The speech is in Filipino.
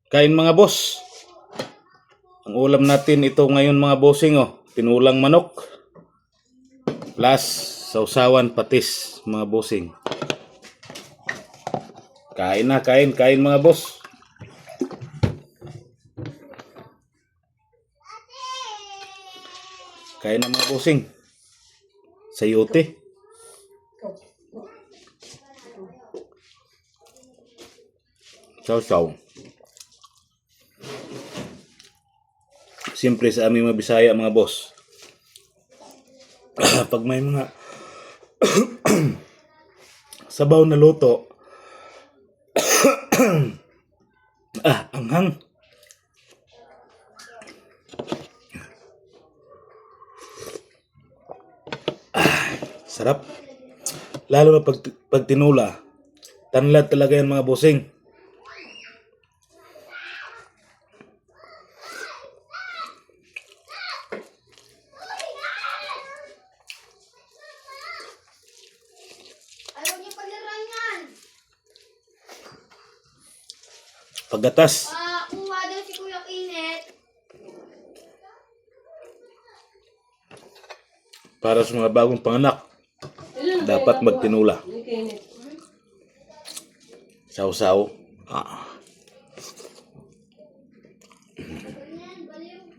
Kain mga boss. Ang ulam natin ito ngayon mga bossing tinulang manok plus sausawan patis mga bossing. Kain na, kain mga boss. Kain na mga bossing. Sayote. Sausaw. Siyempre sa aming mga Bisaya mga boss. Pag may mga sabaw na luto, anghang. Sarap. Lalo na pag tinula. Tanlad talaga yan mga bossing. Ayaw niya paglarangan. Paggatas. Kuha daw si Kuya Kinet. Para sa mga bagong panganak, dapat magtinula. Sausaw.